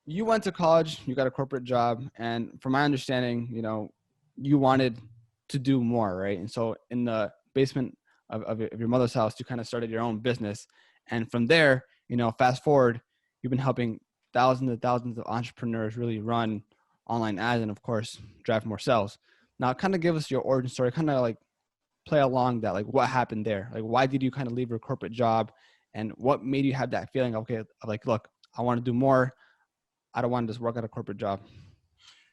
you went to college, you got a corporate job, and from my understanding, you wanted to do more, right? And so in the basement of your mother's house, you kind of started your own business. And from there, fast forward, you've been helping thousands and thousands of entrepreneurs really run online ads and, of course, drive more sales. Now, kind of give us your origin story, kind of like play along that, like what happened there? Like, why did you kind of leave your corporate job, and what made you have that feeling, okay, like, look, I want to do more. I don't want to just work at a corporate job.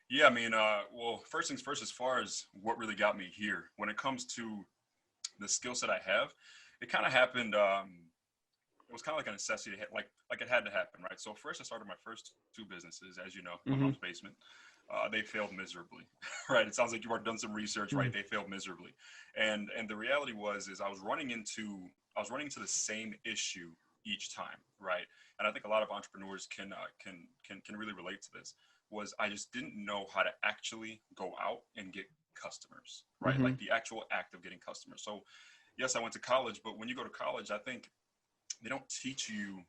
Yeah, I mean, well, first things first, as far as what really got me here, when it comes to the skill set I have, it kind of happened. It was kind of like a necessity, like it had to happen, right? So first, I started my first two businesses, as you know, my Mm-hmm. mom's basement. They failed miserably, right? It sounds like you've already done some research, right? They failed miserably, and the reality is I was running into the same issue each time, right? And I think a lot of entrepreneurs can really relate to this. Was I just didn't know how to actually go out and get customers, right? Mm-hmm. Like the actual act of getting customers. So yes, I went to college, but when you go to college, I think they don't teach you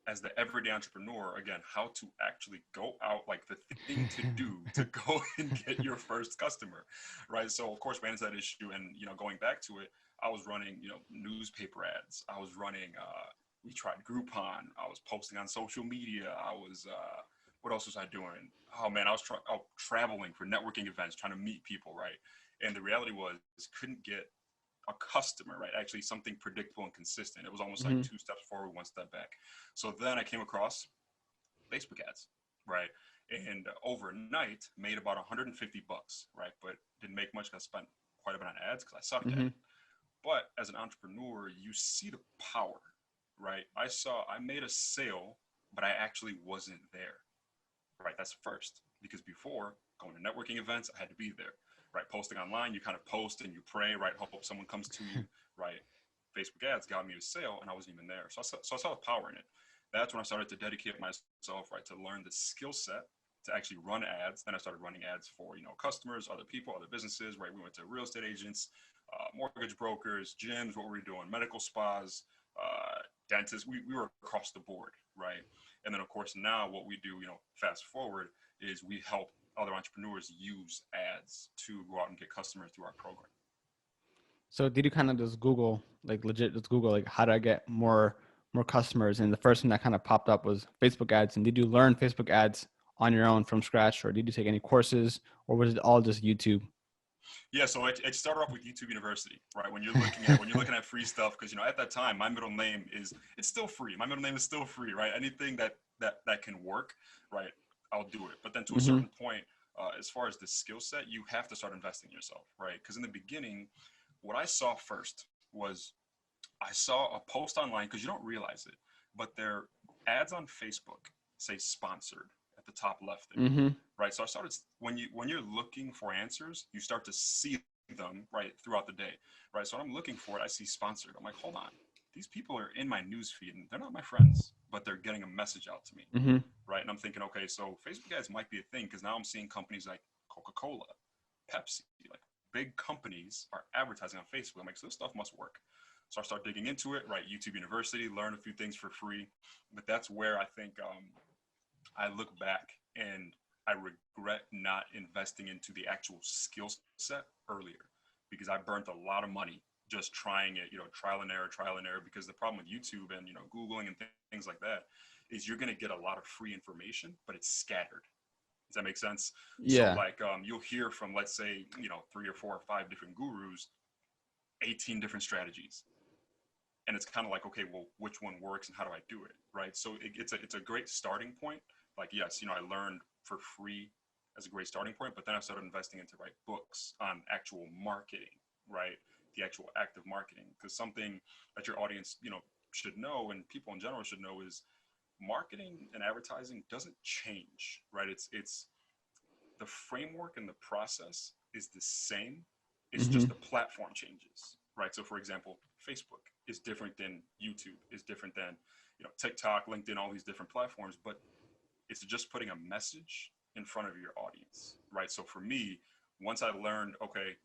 as the everyday entrepreneur, again, how to actually go out, like the thing to do to go and get your first customer, right? So of course, ran into that issue, and going back to it, I was running newspaper ads. I was running. We tried Groupon. I was posting on social media. I was. What else was I doing? Oh man, I was traveling for networking events, trying to meet people, right? And the reality was, couldn't get a customer, right? Actually, something predictable and consistent. It was almost like Mm-hmm. two steps forward, one step back. So then I came across Facebook ads, right? And overnight made about 150 bucks, right? But didn't make much because I spent quite a bit on ads because I sucked at Mm-hmm. it. But as an entrepreneur, you see the power, right? I made a sale, but I actually wasn't there, right? That's first, because before going to networking events, I had to be there, right? Posting online, you kind of post and you pray, right? Hope someone comes to you, right? Facebook ads got me a sale, and I wasn't even there. So I saw the power in it. That's when I started to dedicate myself, right, to learn the skill set to actually run ads. Then I started running ads for, customers, other people, other businesses, right? We went to real estate agents, mortgage brokers, gyms, what were we doing? Medical spas, dentists. We were across the board, right? And then, of course, now what we do, fast forward, is we help other entrepreneurs use ads to go out and get customers through our program. So did you kind of just Google, like legit just Google, like how do I get more customers? And the first thing that kind of popped up was Facebook ads. And did you learn Facebook ads on your own from scratch, or did you take any courses, or was it all just YouTube? Yeah, so it started off with YouTube University, right? When you're looking at free stuff, because at that time my middle name it's still free. My middle name is still free, right? Anything that can work, right? I'll do it. But then to a Mm-hmm. certain point, as far as the skill set, you have to start investing in yourself, right? Because in the beginning, what I saw first was I saw a post online, because you don't realize it, but their ads on Facebook say sponsored at the top left there, Mm-hmm. right? So I started, when you're looking for answers, you start to see them right throughout the day, right? So when I'm looking for it, I see sponsored. I'm like, hold on, these people are in my news feed and they're not my friends, but they're getting a message out to me, Mm-hmm. right? And I'm thinking, okay, so Facebook ads might be a thing, because now I'm seeing companies like Coca-Cola, Pepsi, like big companies are advertising on Facebook. I'm like, so this stuff must work. So I start digging into it, right? YouTube University, learn a few things for free. But that's where I think I look back and I regret not investing into the actual skill set earlier, because I burnt a lot of money just trying it, trial and error. Because the problem with YouTube and, Googling and things like that is you're going to get a lot of free information, but it's scattered. Does that make sense? So Yeah. like you'll hear from, let's say, 3 or 4 or 5 different gurus, 18 different strategies. And it's kind of like, okay, well, which one works and how do I do it, right? So it's a great starting point. Like, yes, I learned for free as a great starting point, but then I started investing into write books on actual marketing, right? The actual act of marketing, because something that your audience, should know, and people in general should know, is marketing and advertising doesn't change, right? It's the framework and the process is the same. It's Mm-hmm. just the platform changes, right? So for example, Facebook is different than YouTube, is different than, TikTok, LinkedIn, all these different platforms, but it's just putting a message in front of your audience, right? So for me, once I learned, okay,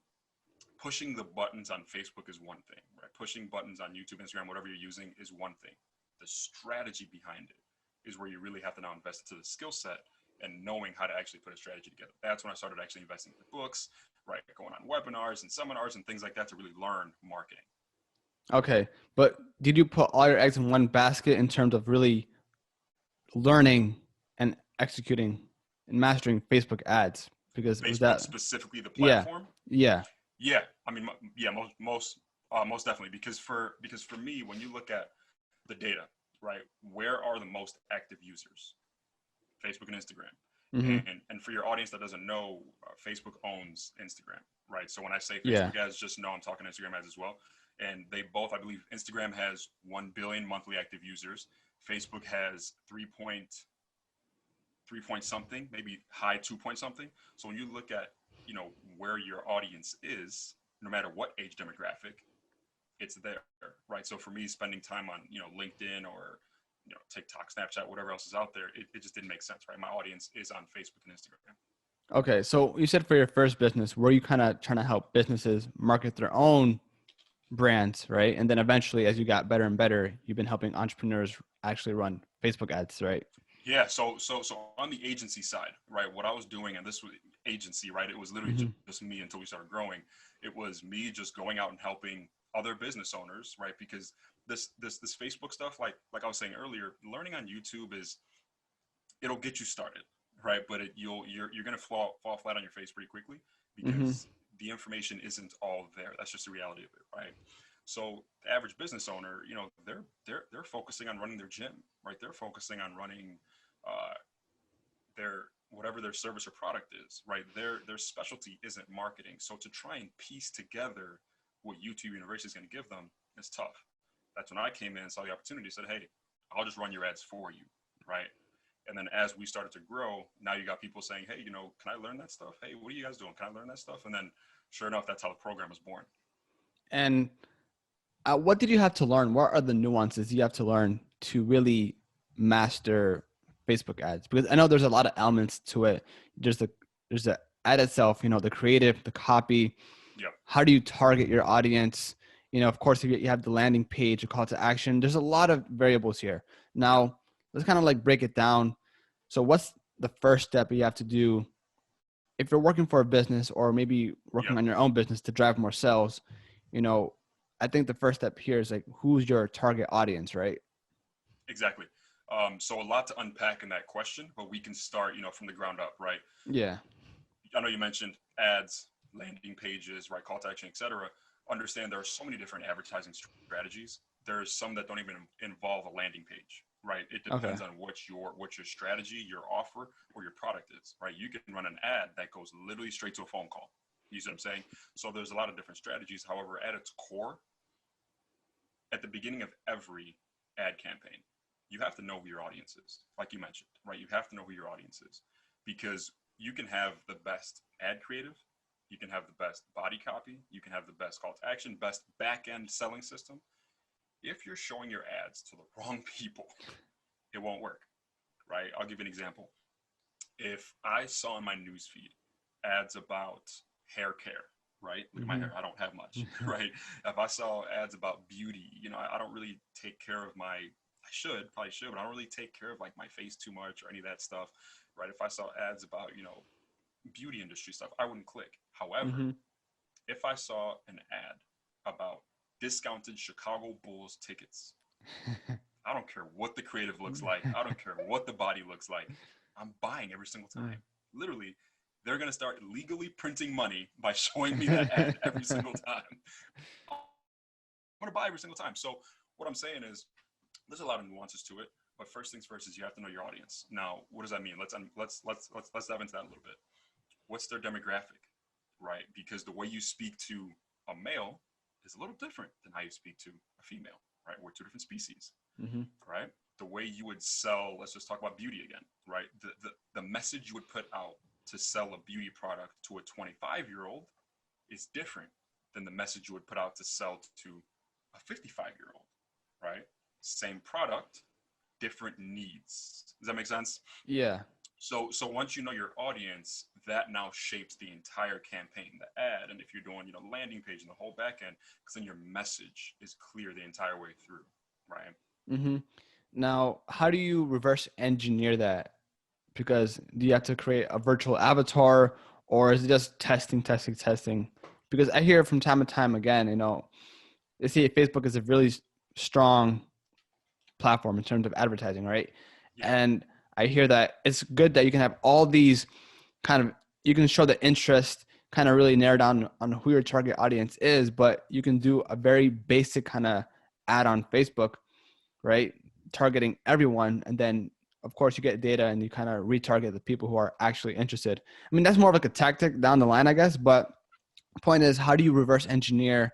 pushing the buttons on Facebook is one thing, right? Pushing buttons on YouTube, Instagram, whatever you're using is one thing. The strategy behind it is where you really have to now invest into the skill set and knowing how to actually put a strategy together. That's when I started actually investing in books, right? Going on webinars and seminars and things like that to really learn marketing. Okay. But did you put all your eggs in one basket in terms of really learning and executing and mastering Facebook ads? Because was Facebook that, specifically, the yeah, platform. yeah, Yeah, I mean, yeah, most definitely, because for me, when you look at the data, right, where are the most active users? Facebook and Instagram. mm-hmm, And for your audience that doesn't know, Facebook owns Instagram, right? So when I say yeah, Facebook ads, just know I'm talking Instagram ads as well. And they both, I believe, Instagram has 1 billion monthly active users. Facebook has 3 point something, maybe high 2 point something. So when you look at, where your audience is, no matter what age demographic, it's there, right? So for me, spending time on, LinkedIn or, TikTok, Snapchat, whatever else is out there, it just didn't make sense, right? My audience is on Facebook and Instagram. okay. So you said for your first business, were you kind of trying to help businesses market their own brands, right? And then eventually, as you got better and better, you've been helping entrepreneurs actually run Facebook ads, right? Yeah. So on the agency side, right, what I was doing, and this was agency, right? It was literally Mm-hmm. just me until we started growing. It was me just going out and helping other business owners, right? Because this Facebook stuff, like I was saying earlier, learning on YouTube it'll get you started, right? But you're gonna fall flat on your face pretty quickly Mm-hmm. because the information isn't all there. That's just the reality of it, right? So the average business owner, they're focusing on running their gym, right? They're focusing on running uh, their whatever their service or product is, right? Their specialty isn't marketing. So to try and piece together what YouTube University is going to give them is tough. That's when I came in, saw the opportunity, said, "Hey, I'll just run your ads for you," right? And then as we started to grow, now you got people saying, "Hey, can I learn that stuff? Hey, what are you guys doing? Can I learn that stuff?" And then, sure enough, that's how the program was born. And what did you have to learn? What are the nuances you have to learn to really master Facebook ads? Because I know there's a lot of elements to it. There's the ad itself, the creative, the copy. Yep. How do you target your audience? Of course, if you have the landing page, a call to action. There's a lot of variables here. Yep. Now, let's kind of like break it down. So, what's the first step you have to do if you're working for a business or maybe working Yep. on your own business to drive more sales? you know I think the first step here is like, who's your target audience, right? Exactly. So a lot to unpack in that question, but we can start, from the ground up, right? Yeah. I know you mentioned ads, landing pages, right, call to action, etc. Understand there are so many different advertising strategies. There's some that don't even involve a landing page, right? It Okay. depends on what your strategy, your offer, or your product is, right? You can run an ad that goes literally straight to a phone call. You see what I'm saying? So there's a lot of different strategies. However, at its core, at the beginning of every ad campaign, you have to know who your audience is. Like you mentioned, right? You have to know who your audience is because you can have the best ad creative, you can have the best body copy, you can have the best call to action, best back end selling system. If you're showing your ads to the wrong people, it won't work, right? I'll give you an example. If I saw in my newsfeed ads about hair care, right? Look at my Mm-hmm. hair. I don't have much, right? If I saw ads about beauty, I don't really take care of probably should, but I don't really take care of like my face too much or any of that stuff, right? If I saw ads about, beauty industry stuff, I wouldn't click. However, Mm-hmm. if I saw an ad about discounted Chicago Bulls tickets, I don't care what the creative looks like. I don't care what the body looks like. I'm buying every single time. Literally, they're going to start legally printing money by showing me that ad every single time. I'm going to buy every single time. So what I'm saying is there's a lot of nuances to it, but first things first is you have to know your audience. Now, what does that mean? Let's dive into that a little bit. What's their demographic, right? Because the way you speak to a male is a little different than how you speak to a female, right? We're two different species, Mm-hmm. right? The way you would sell, let's just talk about beauty again, right? The message you would put out to sell a beauty product to a 25-year-old is different than the message you would put out to sell to a 55-year-old, right? Same product, different needs. Does that make sense? Yeah. So once you know your audience, that now shapes the entire campaign, the ad, and if you're doing, landing page and the whole back end, because then your message is clear the entire way through, right? Mm-hmm. Now, how do you reverse engineer that? Because do you have to create a virtual avatar, or is it just testing, testing, testing? Because I hear from time to time again, they say Facebook is a really strong platform in terms of advertising, right? Yeah. And I hear that it's good that you can have all these kind of, you can show the interest, kind of really narrow down on who your target audience is, but you can do a very basic kind of ad on Facebook, right? Targeting everyone. And then of course you get data and you kind of retarget the people who are actually interested. I mean, that's more of like a tactic down the line, I guess. But the point is, how do you reverse engineer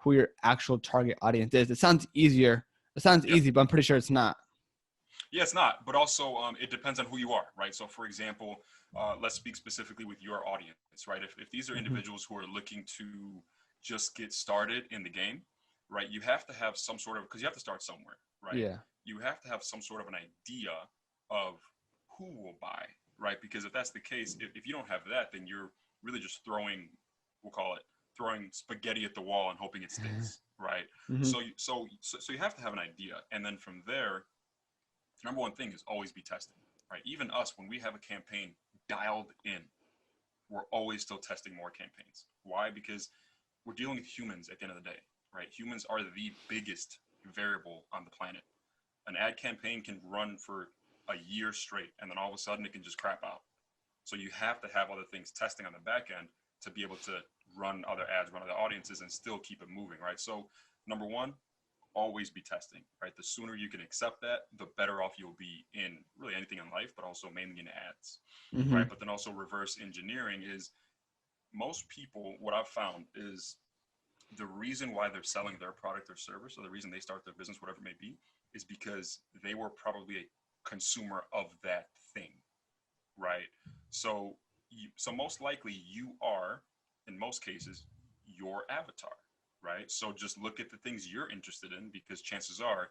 who your actual target audience is? It sounds easier. It sounds Yep. easy, but I'm pretty sure it's not. Yeah, it's not, but also it depends on who you are, right? So, for example, let's speak specifically with your audience, right? If these are Mm-hmm. individuals who are looking to just get started in the game, right? You have to have some sort of, because you have to start somewhere, right? Yeah. You have to have some sort of an idea of who will buy, right? Because if that's the case, if you don't have that, then you're really just throwing, we'll call it, throwing spaghetti at the wall and hoping it sticks, right? Mm-hmm. So you have to have an idea, and then from there, the number one thing is always be testing, right? Even us, when we have a campaign dialed in, we're always still testing more campaigns. Why? Because we're dealing with humans at the end of the day, right? Humans are the biggest variable on the planet. An ad campaign can run for a year straight, and then all of a sudden it can just crap out. So you have to have other things testing on the back end to be able to run other ads, run other audiences, and still keep it moving, right? So number one, always be testing, right? The sooner you can accept that, the better off you'll be in really anything in life, but also mainly in ads, Mm-hmm. right? But then also reverse engineering is most people, what I've found is the reason why they're selling their product or service, or the reason they start their business, whatever it may be, is because they were probably a consumer of that thing, right? So, so most likely you are, in most cases, your avatar, right? So just look at the things you're interested in because chances are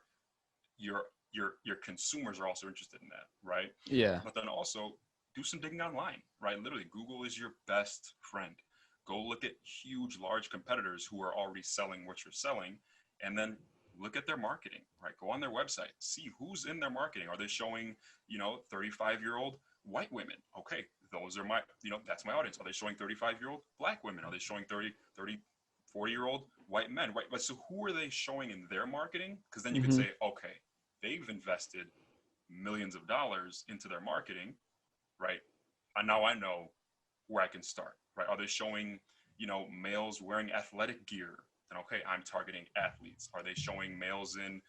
your your consumers are also interested in that, right? Yeah. But then also do some digging online, right? Literally, Google is your best friend. Go look at huge, large competitors who are already selling what you're selling, and then look at their marketing, right? Go on their website, see who's in their marketing. Are they showing, 35-year-old white women? Okay, those are my, that's my audience. Are they showing 35-year-old black women? Are they showing 40-year-old white men, right? But so who are they showing in their marketing? Because then you could Mm-hmm. say, okay, they've invested millions of dollars into their marketing, right? And now I know where I can start, right? Are they showing, males wearing athletic gear? Then okay, I'm targeting athletes. Are they showing males in,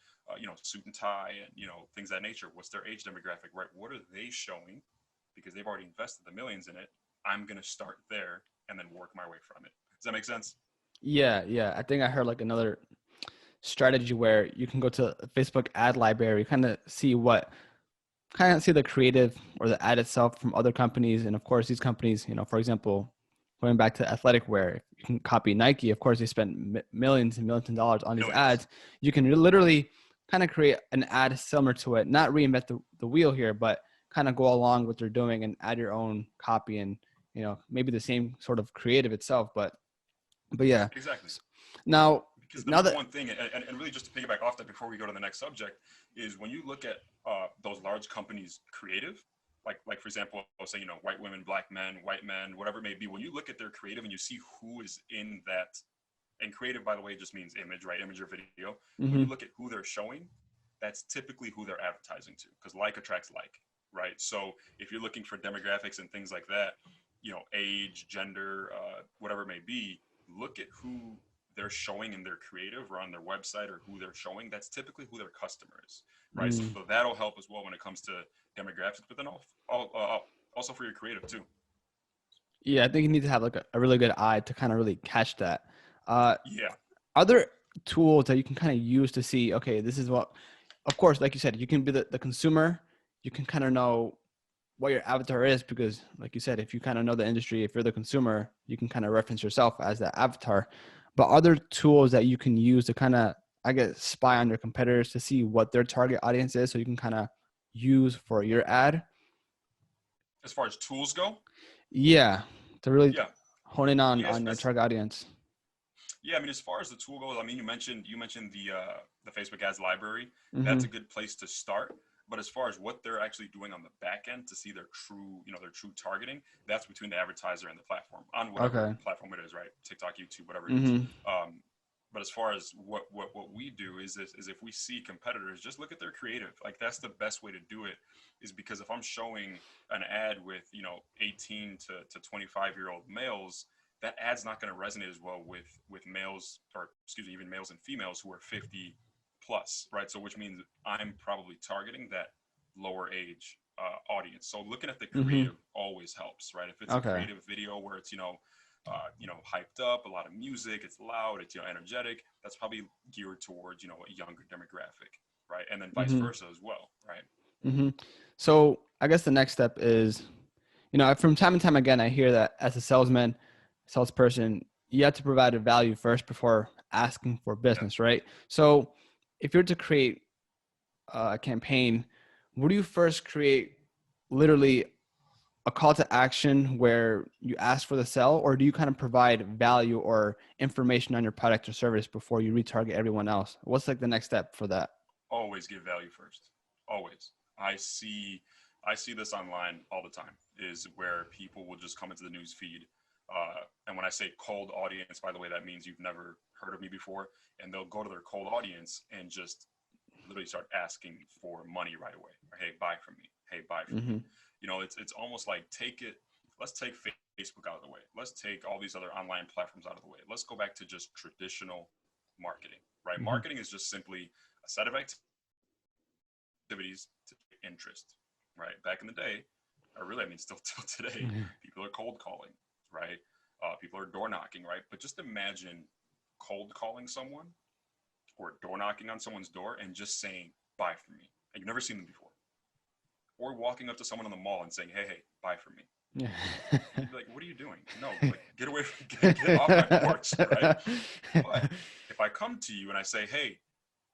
suit and tie and things of that nature? What's their age demographic, right? What are they showing? Because they've already invested the millions in it. I'm gonna start there and then work my way from it. Does that make sense? Yeah. Yeah. I think I heard like another strategy where you can go to a Facebook ad library, kind of see the creative or the ad itself from other companies. And of course, these companies, for example, going back to athletic wear, you can copy Nike. Of course, they spend millions and millions of dollars on these Millions. ads. You can literally kind of create an ad similar to it, not reinvent the wheel here, but kind of go along with what they're doing and add your own copy and, maybe the same sort of creative itself. But yeah. Exactly. Now, Because the now number that, one thing, and really just to piggyback off that before we go to the next subject, is when you look at those large companies' creative, like for example, I'll say white women, black men, white men, whatever it may be. When you look at their creative and you see who is in that, and creative by the way just means image, right? Image or video. When mm-hmm, you look at who they're showing, that's typically who they're advertising to, because like attracts like, right? So if you're looking for demographics and things like that, age, gender, whatever it may be, look at who they're showing in their creative or on their website or who they're showing. That's typically who their customer is, right? So mm, that'll help as well when it comes to demographics, but then also for your creative too. yeah, I think you need to have like a really good eye to kind of really catch that. Uh, Yeah, Other tools that you can kind of use to see, okay, this is what, of course, like you said, you can be the consumer. You can kind of know what your avatar is because, like you said, if you kind of know the industry, if you're the consumer, you can kind of reference yourself as that avatar. But other tools that you can use to kind of, I guess, spy on your competitors to see what their target audience is so you can kind of use for your ad. as far as tools go, Yeah, to really yeah, hone in on yeah, your target audience. yeah. I mean, as far as the tool goes, I mean, you mentioned the Facebook ads library, Mm-hmm. that's a good place to start. But as far as what they're actually doing on the back end to see their true, their true targeting, that's between the advertiser and the platform on whatever Okay. platform it is, right? TikTok, YouTube, whatever it is. Mm-hmm. But as far as what we do is if we see competitors, just look at their creative. Like that's the best way to do it, is because if I'm showing an ad with 18 to 25-year-old males, that ad's not going to resonate as well with males, or excuse me, even males and females who are 50 plus, right? So which means I'm probably targeting that lower age audience. So looking at the Mm-hmm. creative always helps, right? If it's a Okay. creative video where it's hyped up, a lot of music, it's loud, it's energetic, that's probably geared towards a younger demographic, right? And then vice Mm-hmm. versa as well, right? Mm-hmm. So I guess the next step is, from time and time again, I hear that as a salesperson, you have to provide a value first before asking for Yeah. business, right? So if you're to create a campaign, would you first create literally a call to action where you ask for the sell, or do you kind of provide value or information on your product or service before you retarget everyone else? What's like the next step for that? Always give value first. Always. I see this online all the time, is where people will just come into the news feed. And when I say cold audience, by the way, that means you've never heard of me before. And they'll go to their cold audience and just literally start asking for money right away. Or, hey, buy from me. Hey, buy from me. Mm-hmm. It's almost like let's take Facebook out of the way. Let's take all these other online platforms out of the way. Let's go back to just traditional marketing, right? Mm-hmm. Marketing is just simply a set of activities to interest, right? Back in the day, or really, I mean, still till today, Mm-hmm. people are cold calling, right? People are door knocking, right? But just imagine cold calling someone or door knocking on someone's door and just saying, buy from me. And you've never seen them before. Or walking up to someone in the mall and saying, hey, buy from me. Yeah. You'd be like, what are you doing? No, like, get away, get off my porch, right? But if I come to you and I say, hey,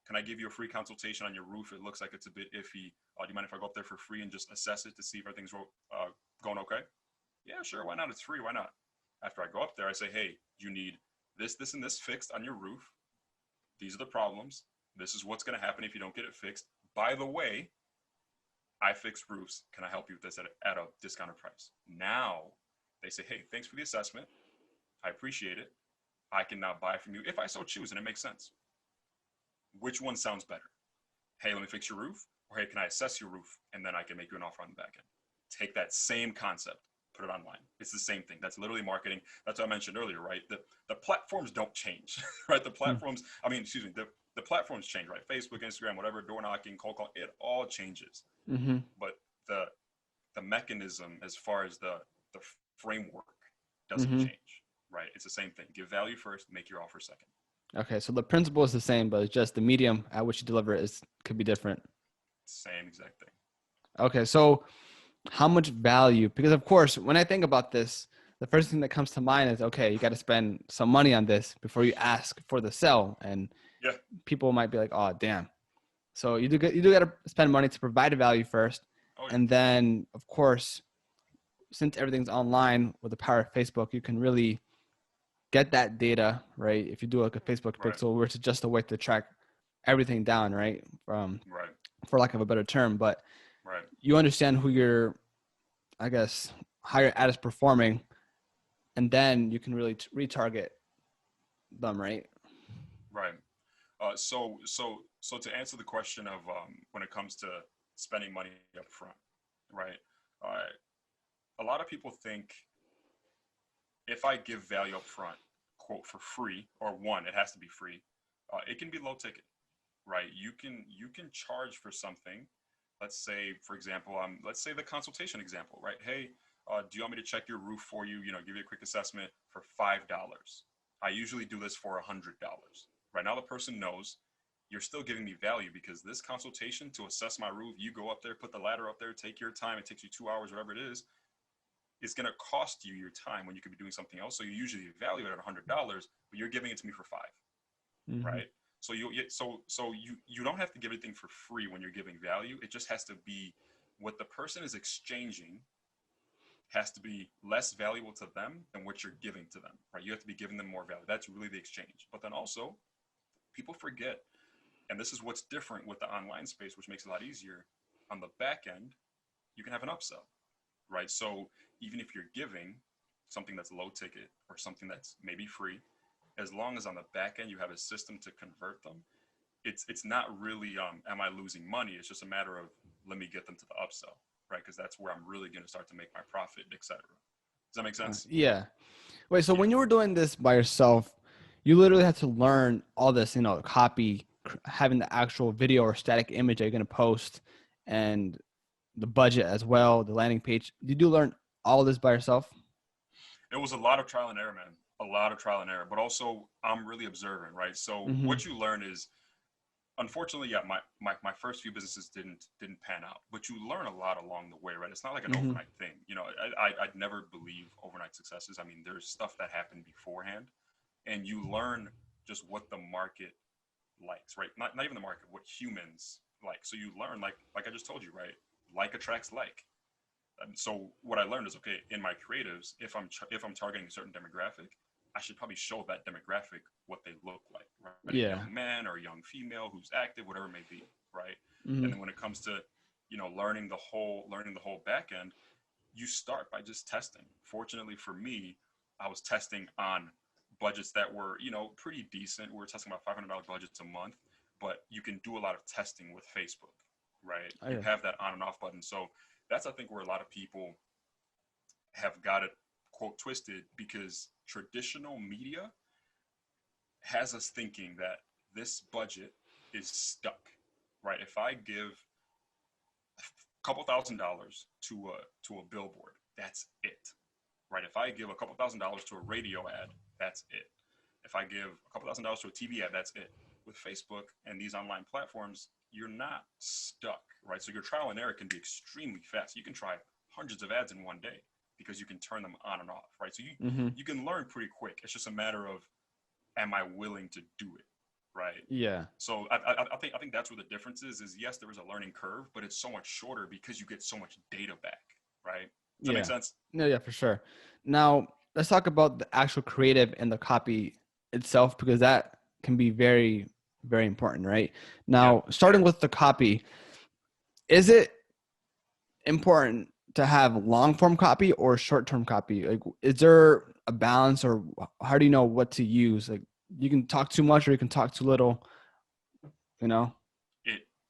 can I give you a free consultation on your roof? It looks like it's a bit iffy. Do you mind if I go up there for free and just assess it to see if everything's going okay? Yeah, sure. Why not? It's free. Why not? After I go up there, I say, hey, you need this, this, and this fixed on your roof. These are the problems. This is what's going to happen if you don't get it fixed. By the way, I fix roofs. Can I help you with this at a discounted price? Now they say, hey, thanks for the assessment. I appreciate it. I can now buy from you if I so choose, and it makes sense. Which one sounds better? Hey, let me fix your roof. Or hey, can I assess your roof? And then I can make you an offer on the back end. Take that same concept, put it online. It's the same thing. That's literally marketing. That's what I mentioned earlier, right? The platforms don't change, right? The platforms platforms change, right? Facebook, Instagram, whatever, door knocking, cold call, it all changes. Mm-hmm. But the mechanism, as far as the framework, doesn't Mm-hmm. change, right? It's the same thing. Give value first, make your offer second. Okay, so the principle is the same, but it's just the medium at which you deliver it could be different. Same exact thing. Okay, so how much value? Because of course, when I think about this, the first thing that comes to mind is, okay, you got to spend some money on this before you ask for the sell, and Yeah. people might be like, oh, damn. So you do got to spend money to provide a value first, Oh yeah. and then of course, since everything's online with the power of Facebook, you can really get that data, right? If you do like a Facebook Right. pixel, which is just a way to track everything down, right? Right. For lack of a better term, but Right. you understand who your, I guess, how your ad is performing, and then you can really retarget them, right? Right. So to answer the question of when it comes to spending money up front, right? Uh, a lot of people think if I give value up front, quote, for free, or one, it has to be free. It can be low ticket, right? You can charge for something. Let's say, for example, let's say the consultation example, right? Hey, do you want me to check your roof for you? Give you a quick assessment for $5. I usually do this for $100. Right now, the person knows you're still giving me value because this consultation to assess my roof, you go up there, put the ladder up there, take your time. It takes you 2 hours, whatever it is going to cost you your time when you could be doing something else. So you usually value it at $100, but you're giving it to me for five, Mm-hmm. right? So you don't have to give anything for free when you're giving value. It just has to be what the person is exchanging has to be less valuable to them than what you're giving to them, right? You have to be giving them more value. That's really the exchange. But then also, people forget And this is what's different with the online space, which makes it a lot easier. On the back end, you can have an upsell, right? So even if you're giving something that's low ticket or something that's maybe free, as long as on the back end you have a system to convert them, it's not really am I losing money? It's just a matter of let me get them to the upsell, right? Because that's where I'm really going to start to make my profit, etc. Does that make sense? Yeah. Wait, so Yeah. when you were doing this by yourself, you literally had to learn all this, copy, having the actual video or static image that you're going to post, and the budget as well, the landing page. Did you learn all this by yourself? It was a lot of trial and error, man. A lot of trial and error, but also I'm really observant, right? So Mm-hmm. what you learn is, unfortunately, yeah, my first few businesses didn't pan out, but you learn a lot along the way, right? It's not like an Mm-hmm. overnight thing. I'd never believe overnight successes. I mean, there's stuff that happened beforehand, and you learn just what the market likes, right? Not even the market, what humans like. So you learn, like I just told you, right? Like attracts like. And so what I learned is, okay, in my creatives, if I'm targeting a certain demographic, I should probably show that demographic what they look like, right? A Yeah. young man or a young female who's active, whatever it may be, right? Mm-hmm. And then when it comes to, learning the whole back end, you start by just testing. Fortunately for me, I was testing on budgets that were, pretty decent. We were testing about $500 budgets a month, but you can do a lot of testing with Facebook, right? Oh, You yeah. have that on and off button. So that's, I think, where a lot of people have got it, quote, twisted, because traditional media has us thinking that this budget is stuck, right? If I give a couple $1,000s to a billboard, that's it, right? If I give a couple $1,000s to a radio ad, that's it. If I give a couple $1,000s to a TV ad, that's it. With Facebook and these online platforms, you're not stuck, right? So your trial and error can be extremely fast. You can try hundreds of ads in one day because you can turn them on and off, right? So you Mm-hmm. you can learn pretty quick. It's just a matter of, am I willing to do it, right? Yeah. So I think that's where the difference is. Is yes, there is a learning curve, but it's so much shorter because you get so much data back, right? Does that make Yeah. sense? No, yeah, for sure. Now, let's talk about the actual creative and the copy itself, because that can be very, very important, right? Yeah. Now, starting with the copy, is it important to have long form copy or short term copy? Like, is there a balance, or how do you know what to use? Like, you can talk too much or you can talk too little, you know?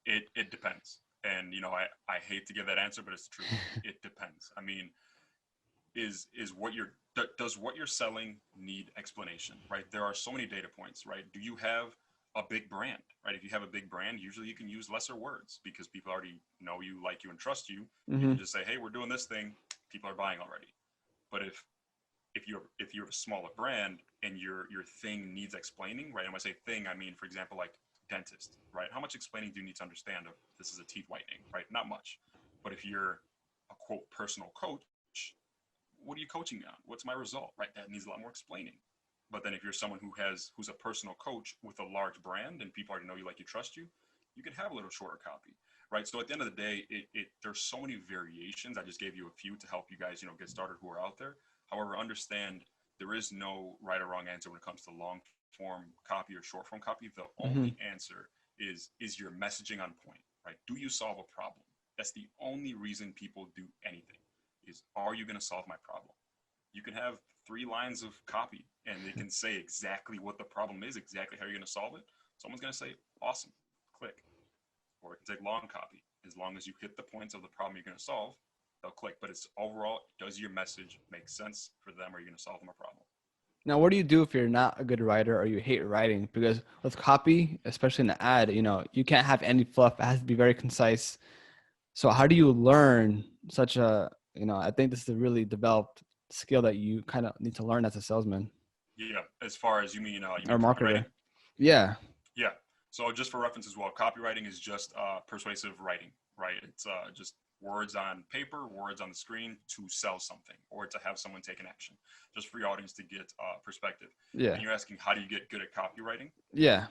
It depends, and I hate to give that answer, but it's the truth. It depends. I mean, is what you're does what you're selling need explanation, right? There are so many data points, right? Do you have a big brand, right? If you have a big brand, usually you can use lesser words because people already know you, like you, and trust you. You Mm-hmm. can just say, hey, we're doing this thing, people are buying already. But if you're a smaller brand and your thing needs explaining, right? And when I say thing, I mean, for example, like dentist, right? How much explaining do you need to understand of this is a teeth whitening, right? Not much. But if you're a quote personal coach, what are you coaching me on? What's my result, right? That needs a lot more explaining. But then if you're someone who's a personal coach with a large brand and people already know you, like you, trust you, you can have a little shorter copy, right? So at the end of the day, there's so many variations. I just gave you a few to help you guys, get started, who are out there. However, understand there is no right or wrong answer when it comes to long form copy or short form copy. The Mm-hmm. only answer is your messaging on point, right? Do you solve a problem? That's the only reason people do anything. Is, are you going to solve my problem? You can have 3 lines of copy and they can say exactly what the problem is, exactly how you're going to solve it. Someone's going to say, awesome, click. Or it can take long copy. As long as you hit the points of the problem you're going to solve, they'll click. But it's overall, does your message make sense for them? Or are you going to solve them a problem? Now, what do you do if you're not a good writer or you hate writing? Because with copy, especially in the ad, you can't have any fluff. It has to be very concise. So how do you learn such a, I think this is a really developed skill that you kind of need to learn as a salesman Yeah. As far as you mean or copywriting? marketer. Yeah. Yeah. So just for reference as well, copywriting is just persuasive writing, right? It's just words on paper, words on the screen to sell something or to have someone take an action. Just for your audience to get perspective. Yeah. And you're asking, how do you get good at copywriting? Yeah.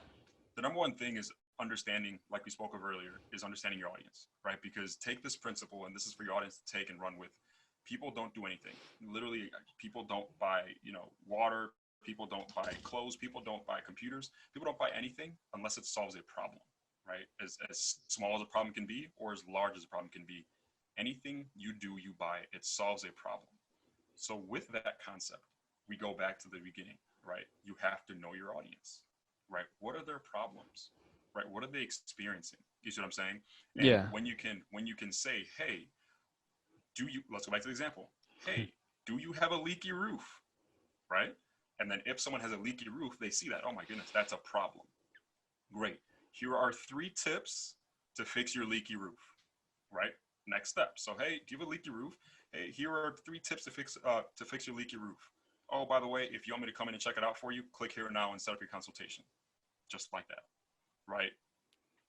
The number one thing is understanding, like we spoke of earlier, is understanding your audience, right? Because take this principle, and this is for your audience to take and run with. People don't do anything. Literally, people don't buy, water. People don't buy clothes. People don't buy computers. People don't buy anything unless it solves a problem. right? As small as a problem can be or as large as a problem can be. Anything you do, you buy, it solves a problem. So with that concept, we go back to the beginning, right? You have to know your audience, right? What are their problems, right? What are they experiencing? You see what I'm saying? And Yeah. when you can say, hey, let's go back to the example. Hey, do you have a leaky roof, right? And then if someone has a leaky roof, they see that, oh my goodness, that's a problem. Great. Here are 3 tips to fix your leaky roof, right? Next step. So, hey, do you have a leaky roof? Hey, here are 3 tips to fix your leaky roof. Oh, by the way, if you want me to come in and check it out for you, click here now and set up your consultation. Just like that, right?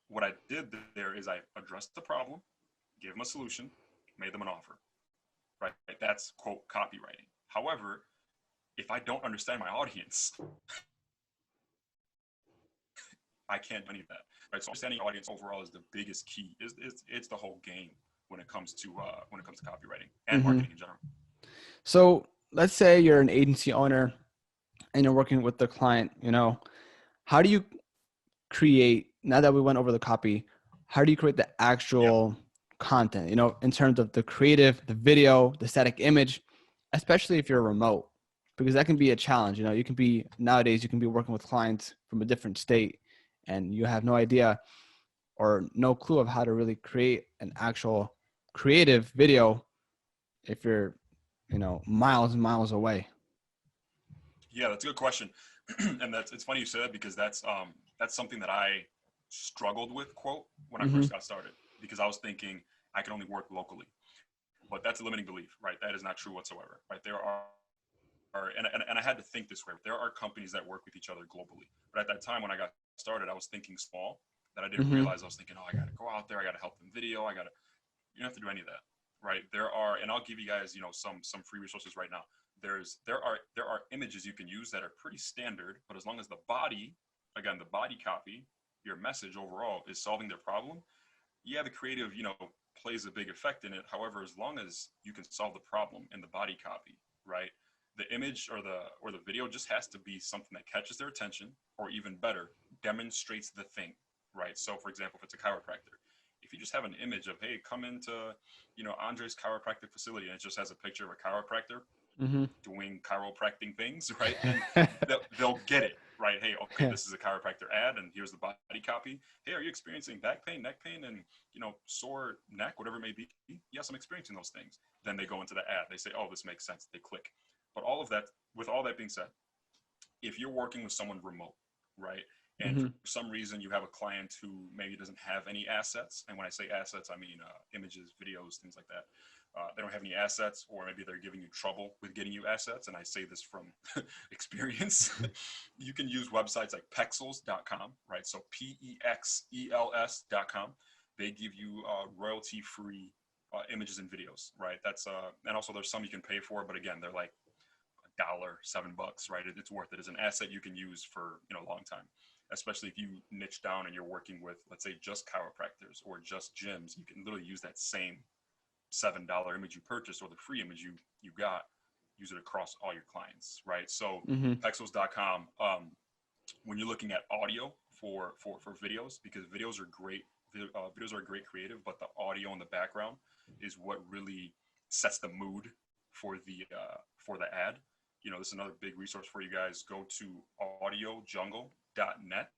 What I did there is I addressed the problem, gave them a solution, made them an offer, right? That's quote copywriting. However, if I don't understand my audience, I can't do any of that, right? So understanding your audience overall is the biggest key. It's the whole game when it comes to copywriting and Mm-hmm. marketing in general. So let's say you're an agency owner and you're working with the client, how do you create, now that we went over the copy, how do you create the Yeah, actual content, in terms of the creative, the video, the static image, especially if you're remote, because that can be a challenge. Nowadays you can be working with clients from a different state and you have no idea or no clue of how to really create an actual creative video if you're, miles and miles away. yeah, that's a good question, and it's funny you say that because that's something that I struggled with quote when I Mm-hmm. first got started because I was thinking I can only work locally, but that's a limiting belief, right? That is not true whatsoever, right? And I had to think this way. There are companies that work with each other globally, but at that time when I got started, I was thinking small. That I didn't Mm-hmm. realize I was thinking, oh, I got to go out there, I got to help them video, I got to. You don't have to do any of that, right? And I'll give you guys, some free resources right now. There are images you can use that are pretty standard, but as long as the body, again, the body copy, your message overall is solving their problem, yeah, the creative, plays a big effect in it. However, as long as you can solve the problem in the body copy, right? The image or the video just has to be something that catches their attention, or even better, demonstrates the thing, right? So, for example, if it's a chiropractor, if you just have an image of, hey, come into, Andre's chiropractic facility, and it just has a picture of a chiropractor Mm-hmm. doing chiropractic things, right? Then they'll get it, right? Hey, okay, Yeah. this is a chiropractor ad, and here's the body copy. Hey, are you experiencing back pain, neck pain, and sore neck, whatever it may be? Yes, I'm experiencing those things. Then they go into the ad. They say, oh, this makes sense. They click. But with all that being said, if you're working with someone remote, right? And Mm-hmm. for some reason you have a client who maybe doesn't have any assets, and when I say assets, I mean images, videos, things like that. They don't have any assets, or maybe they're giving you trouble with getting you assets. And I say this from experience. You can use websites like pexels.com, right? So PEXELS.com. They give you royalty-free images and videos, right? And also there's some you can pay for, but again, they're like $1, $7, right? It's worth it as an asset you can use for a long time. Especially if you niche down and you're working with, let's say, just chiropractors or just gyms, you can literally use that same $7 image you purchased or the free image you got, use it across all your clients, right? So Mm-hmm. pexels.com, when you're looking at audio for videos, because videos are great creative, but the audio in the background is what really sets the mood for the ad. This is another big resource for you guys. Go to audiojungle.net.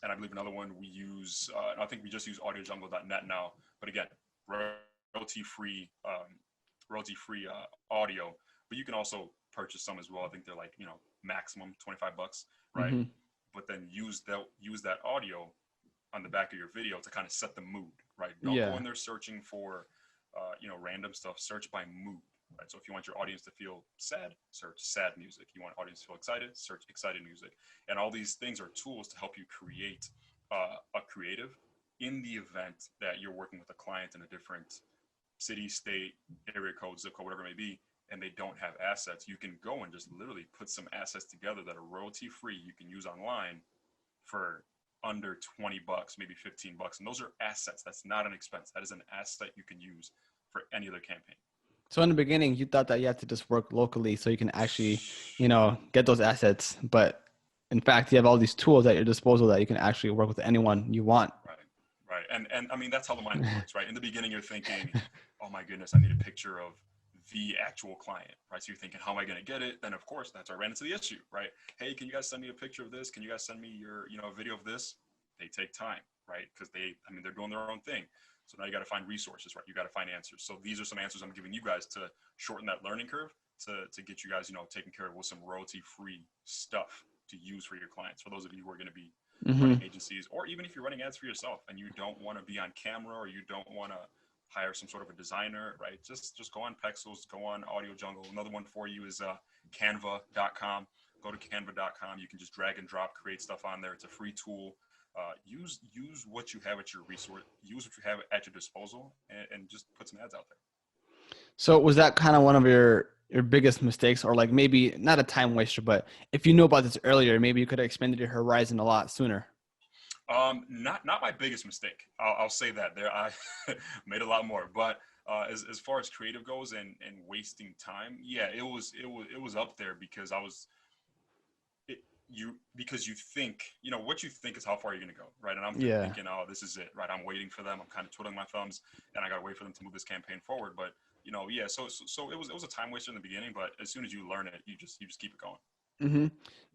And I believe another one we use, I think we just use audiojungle.net now. But again, royalty-free, audio. But you can also purchase some as well. I think they're like, maximum $25, right? Mm-hmm. But then use that audio on the back of your video to kind of set the mood, right? Don't go Yeah. in there searching for, random stuff. Search by mood. Right? So if you want your audience to feel sad, search sad music. You want audience to feel excited, search excited music. And all these things are tools to help you create a creative in the event that you're working with a client in a different city, state, area code, zip code, whatever it may be, and they don't have assets. You can go and just literally put some assets together that are royalty free. You can use online for under $20, maybe $15. And those are assets. That's not an expense. That is an asset you can use for any other campaign. So in the beginning, you thought that you had to just work locally so you can actually, get those assets. But in fact, you have all these tools at your disposal that you can actually work with anyone you want. Right. Right. And I mean, that's how the mind works, right? In the beginning, you're thinking, oh my goodness, I need a picture of the actual client, right? So you're thinking, how am I going to get it? Then of course, that's where I ran into the issue, right? Hey, can you guys send me a picture of this? Can you guys send me your, video of this? They take time, right? Because they're doing their own thing. So now you got to find resources, right? You got to find answers. So these are some answers I'm giving you guys to shorten that learning curve to get you guys, taken care of with some royalty-free stuff to use for your clients. For those of you who are going to be running agencies, or even if you're running ads for yourself and you don't want to be on camera, or you don't want to hire some sort of a designer, right? Just go on Pexels, go on Audio Jungle. Another one for you is canva.com. Go to canva.com. You can just drag and drop, create stuff on there. It's a free tool. Use what you have at your resource, use what you have at your disposal, and just put some ads out there. So was that kind of one of your biggest mistakes, or like maybe not a time waster, but if you knew about this earlier, maybe you could have expanded your horizon a lot sooner? Not my biggest mistake. I'll say that there. I made a lot more, but as far as creative goes and wasting time, yeah, it was up there because because you think, what you think is how far you're going to go, right? And I'm thinking, oh, this is it, right? I'm waiting for them. I'm kind of twiddling my thumbs, and I got to wait for them to move this campaign forward. But yeah. So it was a time waster in the beginning, but as soon as you learn it, you just keep it going. Mm-hmm.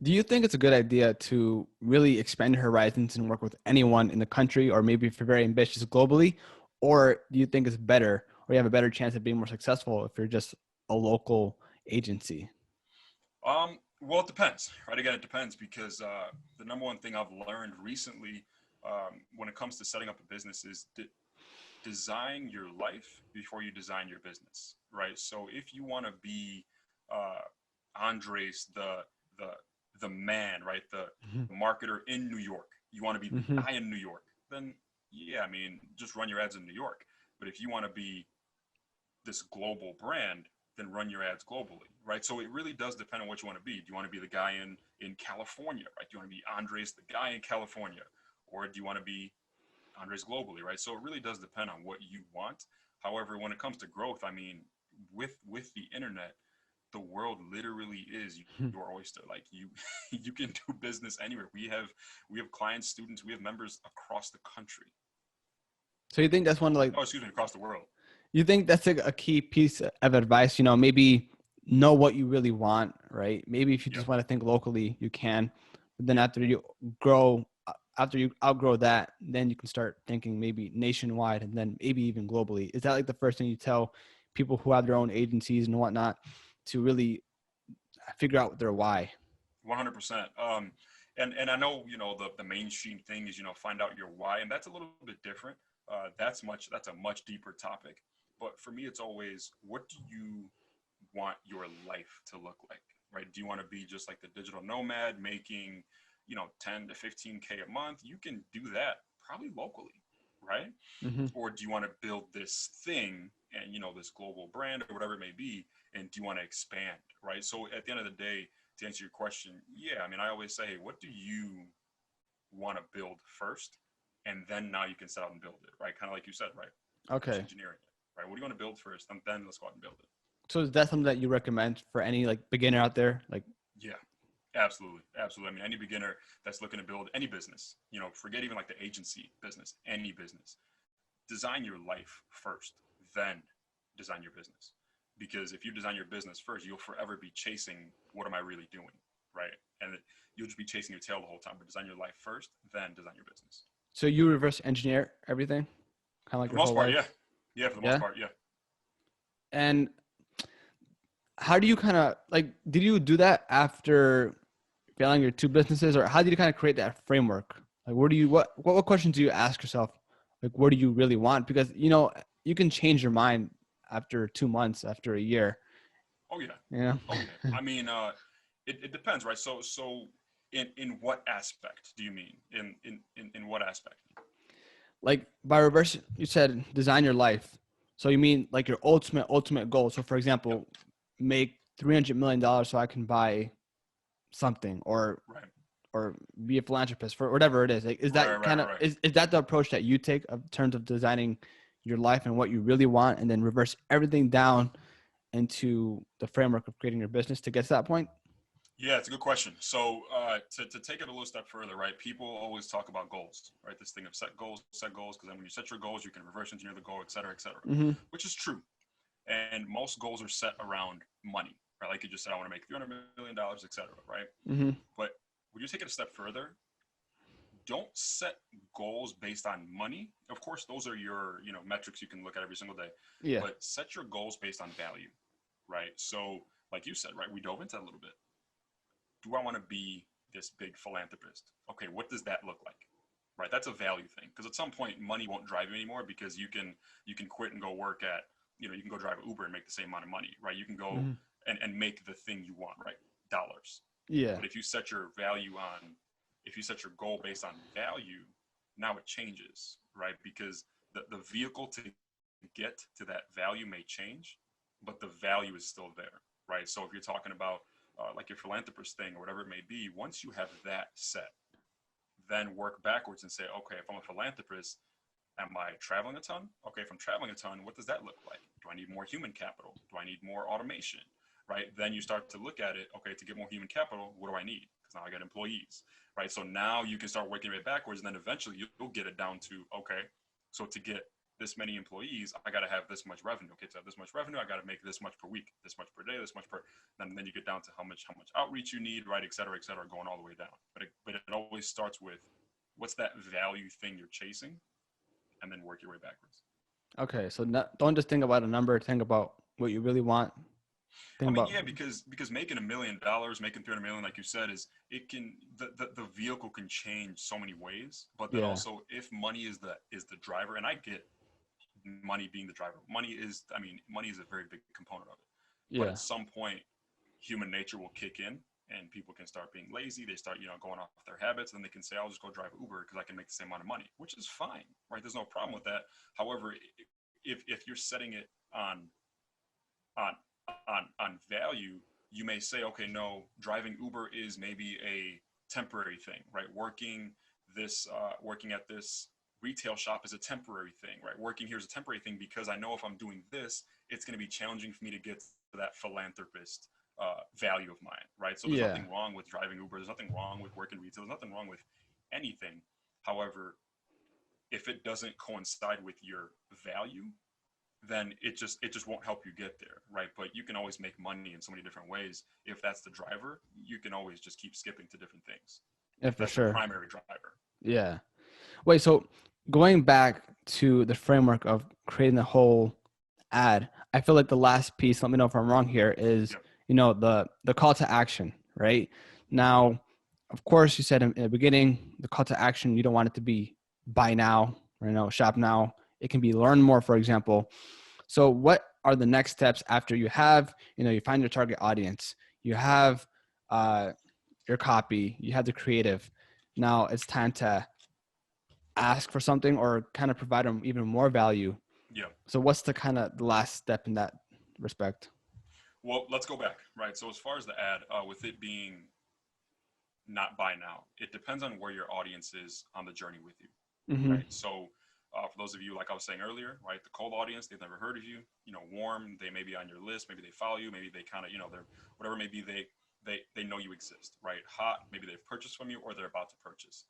Do you think it's a good idea to really expand your horizons and work with anyone in the country, or maybe if you're very ambitious globally, or do you think it's better, or you have a better chance of being more successful if you're just a local agency? Well, it depends, right? Again, it depends because the number one thing I've learned recently when it comes to setting up a business is design your life before you design your business, right? So if you want to be Andres, the man, right? The marketer in New York, you want to be the guy in New York, then yeah, I mean, just run your ads in New York. But if you want to be this global brand, then run your ads globally, right? So it really does depend on what you want to be. Do you want to be the guy in California, right? Do you want to be Andres, the guy in California? Or do you want to be Andres globally, right? So it really does depend on what you want. However, when it comes to growth, I mean, with the internet, the world literally is your oyster. Like you can do business anywhere. We have clients, students, we have members across the country. So you think that's one of across the world. You think that's a key piece of advice, maybe know what you really want, right? Maybe if you just want to think locally, you can, but then after you outgrow that, then you can start thinking maybe nationwide and then maybe even globally. Is that like the first thing you tell people who have their own agencies and whatnot to really figure out their why? 100%. And I know, the mainstream thing is, find out your why, and that's a little bit different. That's a much deeper topic. But for me, it's always, what do you want your life to look like, right? Do you want to be just like the digital nomad making, 10 to 15K a month? You can do that probably locally, right? Or do you want to build this thing and, this global brand or whatever it may be, and do you want to expand, right? So at the end of the day, to answer your question, yeah, I mean, I always say, hey, what do you want to build first? And then now you can set out and build it, right? Kind of like you said, right? Okay. Engineering it, right? What do you want to build first? And then let's go out and build it. So is that something that you recommend for any like beginner out there? Like, yeah, absolutely. Absolutely. I mean, any beginner that's looking to build any business, forget even like the agency business, any business, design your life first, then design your business. Because if you design your business first, you'll forever be chasing, what am I really doing, right? And you'll just be chasing your tail the whole time. But design your life first, then design your business. So you reverse engineer everything? Kind of like for the most part, life? Yeah, for the most part, yeah. And how do you kind of like, did you do that after failing your two businesses, or how did you kind of create that framework? Like, what questions do you ask yourself? Like, what do you really want? Because, you can change your mind after 2 months, after a year. Oh yeah. Yeah. Oh yeah. I mean, it depends, right? So in what aspect do you mean? In what aspect? Like by reverse, you said design your life. So you mean like your ultimate goal. So for example, make $300 million so I can buy something, or be a philanthropist for whatever it is. Like, is that is that the approach that you take in terms of designing your life and what you really want, and then reverse everything down into the framework of creating your business to get to that point? Yeah, it's a good question. So to take it a little step further, right? People always talk about goals, right? This thing of set goals, because then when you set your goals, you can reverse engineer the goal, et cetera, Mm-hmm. which is true. And most goals are set around money, right? Like you just said, I want to make $300 million, et cetera, right? Mm-hmm. But when you take it a step further, don't set goals based on money. Of course, those are your, metrics you can look at every single day, Yeah. but set your goals based on value, right? So, like you said, right, we dove into that a little bit. Do I want to be this big philanthropist? Okay, what does that look like? Right, that's a value thing, because at some point money won't drive you anymore, because you can quit and go work at, you can go drive Uber and make the same amount of money, right? You can go Mm-hmm. and make the thing you want, right? Dollars. Yeah. But if you set your goal based on value, now it changes, right? Because the vehicle to get to that value may change, but the value is still there, right? So if you're talking about like your philanthropist thing or whatever it may be, once you have that set, then work backwards and say, okay, if I'm a philanthropist, am I traveling a ton? Okay, if I'm traveling a ton, what does that look like? Do I need more human capital? Do I need more automation? Right? Then you start to look at it, okay, to get more human capital, what do I need? Because now I got employees, right? So now you can start working it backwards, and then eventually you'll get it down to, okay, so to get this many employees, I got to have this much revenue. Okay, to have this much revenue, I got to make this much per week, this much per day, this much per. Then you get down to how much outreach you need, right, et cetera, going all the way down. But it always starts with what's that value thing you're chasing, and then work your way backwards. Okay. So don't just think about a number. Think about what you really want. I Think mean, about. yeah, because making $1 million, making 300 million, like you said, is it can the vehicle can change so many ways. But then Yeah. also, if money is the driver, and I get money being the driver, money is a very big component of it. But Yeah. at some point, human nature will kick in, and people can start being lazy. They start, going off their habits, and they can say, "I'll just go drive Uber because I can make the same amount of money," which is fine, right? There's no problem with that. However, if you're setting it on on value, you may say, okay, no, driving Uber is maybe a temporary thing, right? Working at this retail shop is a temporary thing, right? Working here is a temporary thing because I know if I'm doing this, it's going to be challenging for me to get to that philanthropist value of mine, right? So there's Yeah. nothing wrong with driving Uber. There's nothing wrong with working retail. There's nothing wrong with anything. However, if it doesn't coincide with your value, then it just won't help you get there, right? But you can always make money in so many different ways. If that's the driver, you can always just keep skipping to different things Yeah. if For that's the sure. primary driver. Yeah. Wait. So going back to the framework of creating the whole ad, I feel like the last piece. Let me know if I'm wrong here. Is Yep. the call to action, right? Now, of course, you said in the beginning the call to action. You don't want it to be buy now, or shop now. It can be learn more, for example. So what are the next steps after you have, you find your target audience, you have your copy, you have the creative. Now it's time to ask for something or kind of provide them even more value. Yeah. So what's the kind of the last step in that respect? Well, let's go back, right? So as far as the ad, with it being not buy now, it depends on where your audience is on the journey with you, Mm-hmm. right? So for those of you, like I was saying earlier, right, the cold audience, they've never heard of you, warm, they may be on your list, maybe they follow you, maybe they kind of, they're whatever, maybe they know you exist, right? Hot, maybe they've purchased from you or they're about to purchase.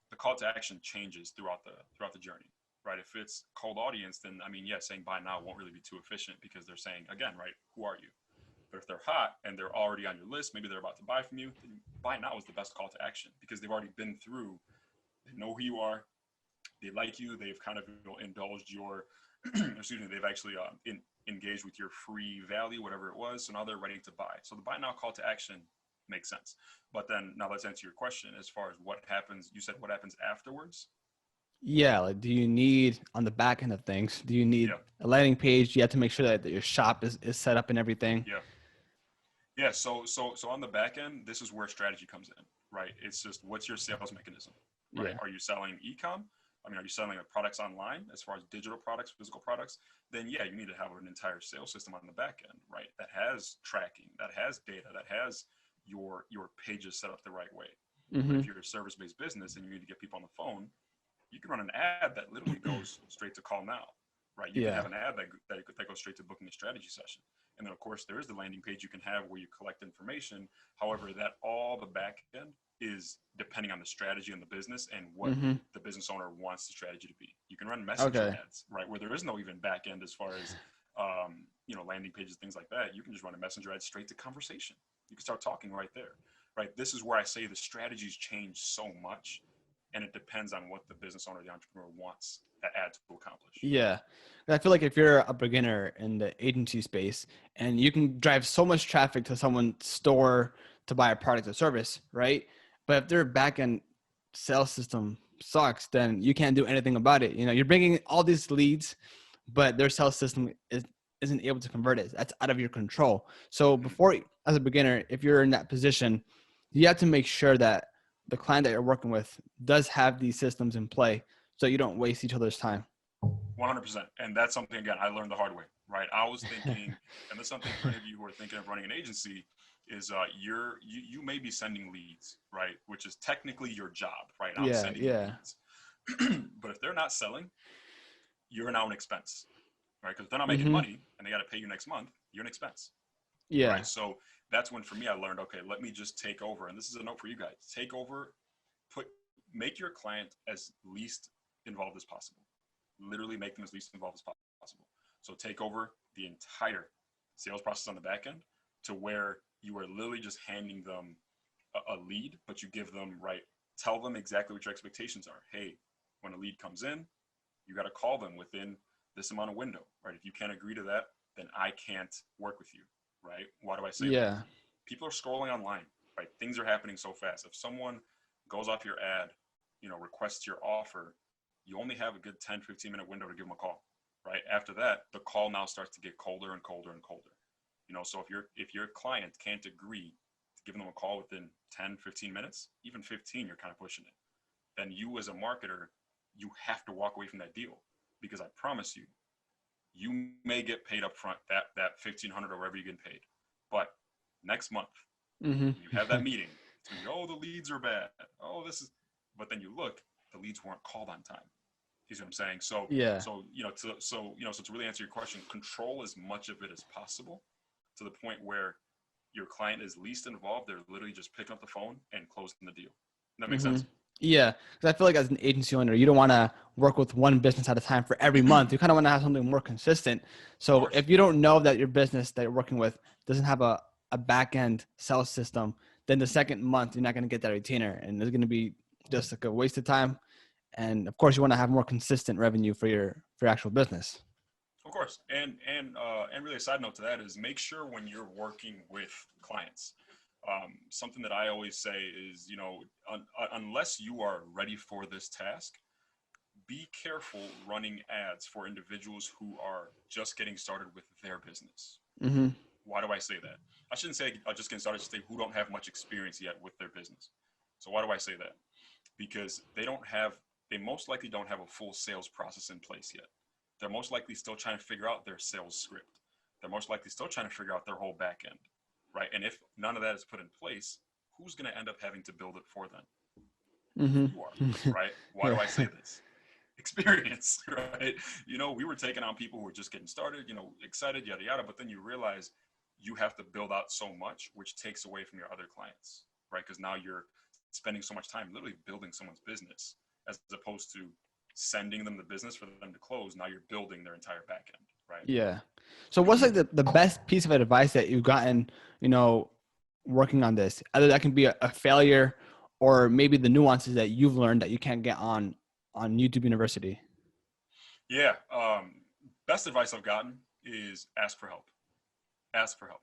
The call to action changes throughout the journey, right? If it's cold audience, then saying buy now won't really be too efficient because they're saying, again, right, who are you? But if they're hot and they're already on your list, maybe they're about to buy from you, then buy now is the best call to action because they've already been through, they know who you are, they like you, they've kind of indulged your, excuse me, they've actually engaged with your free value, whatever it was. So now they're ready to buy. So the buy now call to action makes sense. But then now let's answer your question as far as what happens. You said what happens afterwards? Yeah. Like, do you need on the back end of things, do you need Yeah, a landing page? You have to make sure that your shop is set up and everything. yeah. Yeah, so on the back end, this is where strategy comes in, right? It's just what's your sales mechanism, right? Yeah. Are you selling e-com? Are you selling products online as far as digital products, physical products? Then yeah, you need to have an entire sales system on the back end, right? That has tracking, that has data, that has your pages set up the right way. But Mm-hmm. if you're a service-based business and you need to get people on the phone, you can run an ad that literally goes straight to call now, right? You can Yeah. have an ad that goes straight to booking a strategy session. And then of course there is the landing page you can have where you collect information. However, that all the back end is depending on the strategy and the business and what Mm-hmm. the business owner wants the strategy to be. You can run messenger Okay. ads, right, where there is no even back end as far as landing pages, things like that. You can just run a messenger ad straight to conversation. You can start talking right there, right? This is where I say the strategies change so much, and it depends on what the business owner, the entrepreneur wants that ad to accomplish. Yeah. I feel like if you're a beginner in the agency space and you can drive so much traffic to someone's store to buy a product or service, right? But if their back end sales system sucks, then you can't do anything about it. You're bringing all these leads, but their sales system isn't able to convert it. That's out of your control. So before, as a beginner, if you're in that position, you have to make sure that the client that you're working with does have these systems in play so you don't waste each other's time. 100%. And that's something, again, I learned the hard way, right? I was thinking, and that's something for any of you who are thinking of running an agency, is you may be sending leads, right? Which is technically your job, right? I'm Yeah, sending you yeah. leads. But if they're not selling, you're now an expense, right? Because if they're not making Mm-hmm. money and they got to pay you next month, you're an expense, Yeah. right? So that's when for me, I learned, okay, let me just take over. And this is a note for you guys. Take over, make your client as least involved as possible. Literally make them as least involved as possible. So take over the entire sales process on the back end to where you are literally just handing them a lead, but you give them, right, tell them exactly what your expectations are. Hey, when a lead comes in, you got to call them within this amount of window, right? If you can't agree to that, then I can't work with you, right? Why do I say that? Yeah. People are scrolling online, right? Things are happening so fast. If someone goes off your ad, requests your offer, you only have a good 10, 15-minute window to give them a call, right? After that, the call now starts to get colder and colder and colder. So if your client can't agree to giving them a call within 10, 15 minutes, even 15, you're kind of pushing it. Then you as a marketer, you have to walk away from that deal, because I promise you, you may get paid up front that 1,500 or whatever you get paid. But next month, Mm-hmm. when you have that meeting, it's gonna be, oh, the leads are bad. Oh, this is, but then you look, the leads weren't called on time. You see what I'm saying? So, Yeah. so to really answer your question, control as much of it as possible to the point where your client is least involved. They're literally just picking up the phone and closing the deal. That makes Mm-hmm. sense? Yeah. Because I feel like as an agency owner, you don't want to work with one business at a time for every month. You kind of want to have something more consistent. Of So course. if you don't know that your business that you're working with doesn't have a back end sales system, then the second month you're not going to get that retainer, and there's going to be just like a waste of time. And of course, you want to have more consistent revenue for your actual business. Of course. And really a side note to that is make sure when you're working with clients, something that I always say is, unless you are ready for this task, be careful running ads for individuals who are just getting started with their business. Mm-hmm. Why do I say that? I shouldn't say just getting started, I should say who don't have much experience yet with their business. So why do I say that? Because they most likely don't have a full sales process in place yet. They're most likely still trying to figure out their sales script. They're most likely still trying to figure out their whole back end, right? And if none of that is put in place, who's going to end up having to build it for them? You are, Mm-hmm. right? Why do Yeah. I say this? Experience, right? We were taking on people who were just getting started, excited, yada, yada, but then you realize you have to build out so much, which takes away from your other clients, right? Because now you're spending so much time literally building someone's business as opposed to sending them the business for them to close. Now you're building their entire back end, right? Yeah. So what's like the best piece of advice that you've gotten, working on this? Either that can be a failure or maybe the nuances that you've learned that you can't get on YouTube University. Yeah. Best advice I've gotten is ask for help. Ask for help.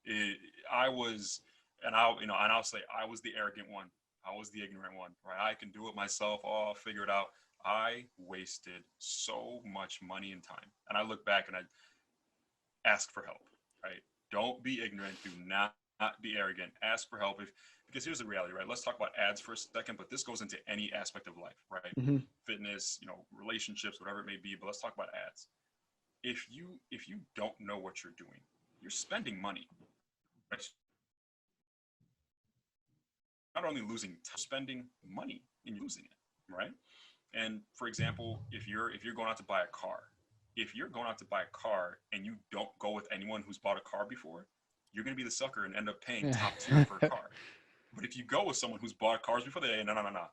It, I was, and I'll say I was the arrogant one. I was the ignorant one, right? I can do it myself. Oh, I'll figure it out. I wasted so much money and time. And I look back and I ask for help, right? Don't be ignorant. Do not be arrogant. Ask for help. Because here's the reality, right? Let's talk about ads for a second, but this goes into any aspect of life, right? Mm-hmm. Fitness, relationships, whatever it may be. But let's talk about ads. If you don't know what you're doing, you're spending money. Right? Not only losing time, spending money and you're losing it, right? And for example, if you're going out to buy a car, if you're going out to buy a car and you don't go with anyone who's bought a car before, you're going to be the sucker and end up paying Yeah. top tier for a car. But if you go with someone who's bought cars before, they say, no, no, no, no,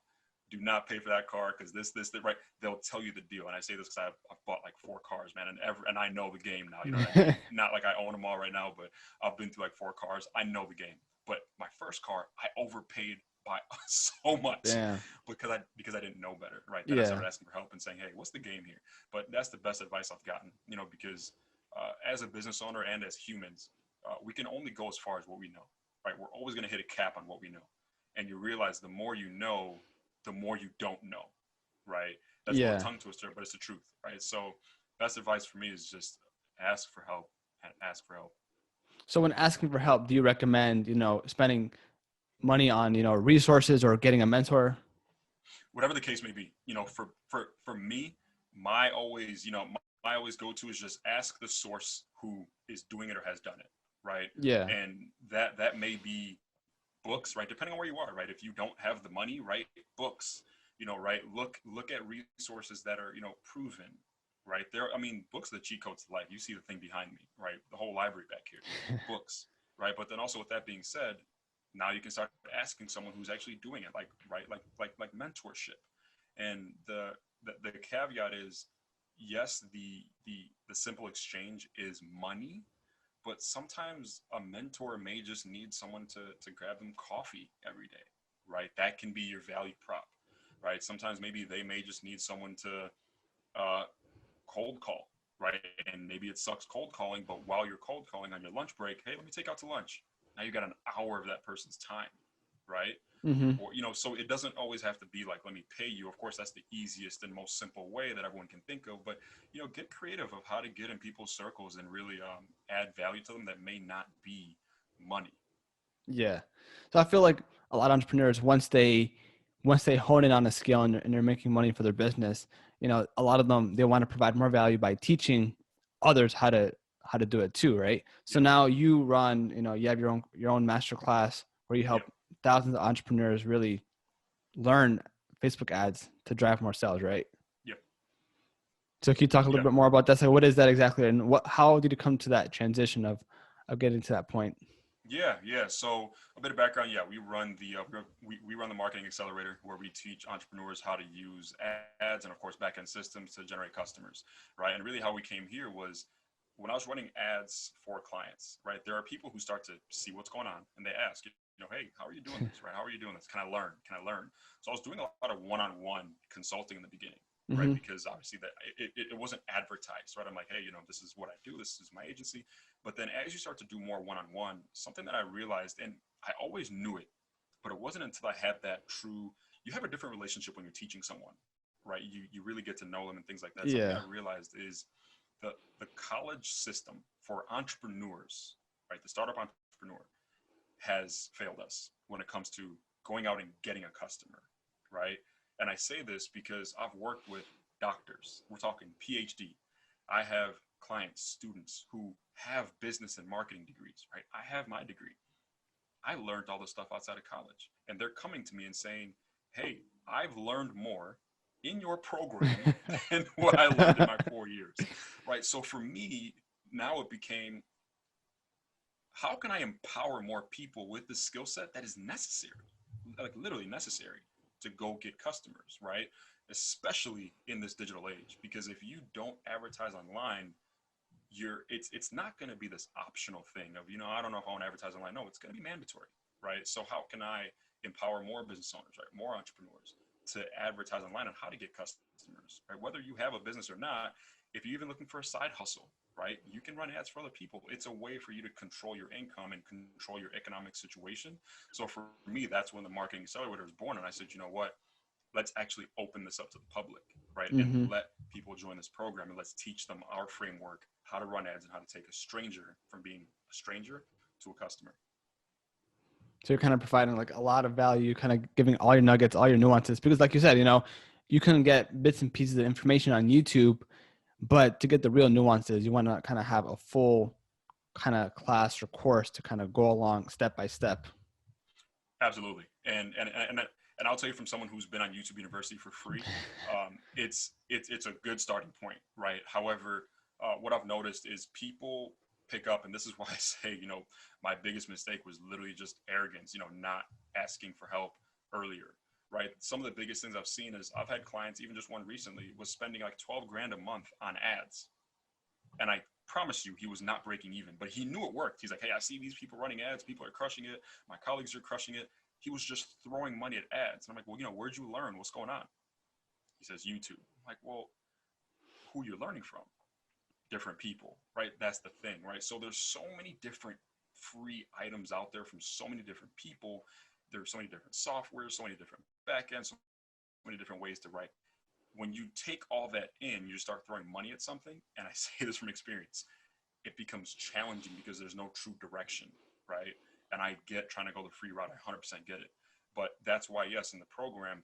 do not pay for that car because this, right? They'll tell you the deal. And I say this because I've bought like 4 cars, man, and I know the game now. You know what I mean? Not like I own them all right now, but I've been through like 4 cars. I know the game. But my first car, I overpaid by so much Damn. because I didn't know better, right? Then I Yeah. started asking for help and saying, hey, what's the game here? But that's the best advice I've gotten, because as a business owner and as humans, we can only go as far as what we know, right? We're always going to hit a cap on what we know. And you realize the more you know, the more you don't know, right? That's a little Yeah. tongue twister, but it's the truth, right? So best advice for me is just ask for help and ask for help. So when asking for help, do you recommend, spending money on, resources or getting a mentor? Whatever the case may be, for me, my always, my always go to is just ask the source who is doing it or has done it, right? Yeah. And that may be books, right? Depending on where you are, right? If you don't have the money, right? Books, right? Look at resources that are, proven, right? Books are the cheat codes to life. You see the thing behind me, right? The whole library back here, books, right? But then also with that being said, now you can start asking someone who's actually doing it, like, right? Like mentorship. And the caveat is, yes, the simple exchange is money, but sometimes a mentor may just need someone to grab them coffee every day, right? That can be your value prop, right? Sometimes maybe they may just need someone to uh, cold call, right? And maybe it sucks cold calling, but while you're cold calling on your lunch break, hey, let me take out to lunch. Now you got an hour of that person's time, right? Mm-hmm. Or, so it doesn't always have to be like, let me pay you. Of course, that's the easiest and most simple way that everyone can think of, but get creative of how to get in people's circles and really add value to them that may not be money. Yeah. So I feel like a lot of entrepreneurs, once they hone in on a skill and they're making money for their business, a lot of them, they want to provide more value by teaching others how to do it too, right? So Yep. now you run, you have your own master class where you help Yep. thousands of entrepreneurs really learn Facebook ads to drive more sales, right? Yep. So can you talk a little Yeah. bit more about that? So what is that exactly, and how did you come to that transition of getting to that point? Yeah. So a bit of background. Yeah, we run we run the marketing accelerator where we teach entrepreneurs how to use ads and of course backend systems to generate customers, right? And really how we came here was when I was running ads for clients, right? There are people who start to see what's going on and they ask, hey, how are you doing this, right? How are you doing this? Can I learn? Can I learn? So I was doing a lot of one-on-one consulting in the beginning, right? Mm-hmm. Because obviously that it wasn't advertised, right? I'm like, hey, this is what I do. This is my agency. But then as you start to do more one-on-one, something that I realized, and I always knew it, but it wasn't until I had that true, you have a different relationship when you're teaching someone, right? You really get to know them and things like that. Something Yeah. I realized is the college system for entrepreneurs, right? The startup entrepreneur has failed us when it comes to going out and getting a customer, right? And I say this because I've worked with doctors. We're talking PhD. I have clients, students who have business and marketing degrees, right? I have my degree. I learned all this stuff outside of college. And they're coming to me and saying, hey, I've learned more in your program than what I learned in my 4 years, right? So for me, now it became, how can I empower more people with the skill set that is necessary, like literally necessary to go get customers, right? Especially in this digital age, because if you don't advertise online, it's not going to be this optional thing of, I don't know if I want to advertise online. No, it's going to be mandatory, right? So how can I empower more business owners, right? More entrepreneurs to advertise online on how to get customers, right? Whether you have a business or not, if you're even looking for a side hustle, right? You can run ads for other people. It's a way for you to control your income and control your economic situation. So for me, that's when the marketing accelerator was born. And I said, you know what? Let's actually open this up to the public, right? And Mm-hmm. let people join this program and let's teach them our framework, how to run ads and how to take a stranger from being a stranger to a customer. So you're kind of providing like a lot of value, kind of giving all your nuggets, all your nuances, because like you said, you can get bits and pieces of information on YouTube, but to get the real nuances, you want to kind of have a full kind of class or course to kind of go along step by step. Absolutely. And I'll tell you from someone who's been on YouTube University for free, it's a good starting point, right? However, What I've noticed is people pick up, and this is why I say, my biggest mistake was literally just arrogance, not asking for help earlier, right? Some of the biggest things I've seen is I've had clients, even just one recently, was spending like 12 grand a month on ads. And I promise you, he was not breaking even, but he knew it worked. He's like, hey, I see these people running ads. People are crushing it. My colleagues are crushing it. He was just throwing money at ads. And I'm like, well, where'd you learn? What's going on? He says, YouTube. I'm like, well, who you're learning from? Different people, right? That's the thing, right? So there's so many different free items out there from so many different people. There's so many different softwares, so many different backends, so many different ways to write. When you take all that in, you start throwing money at something, and I say this from experience, it becomes challenging because there's no true direction, right? And I get trying to go the free route. I 100% get it. But that's why, yes, in the program,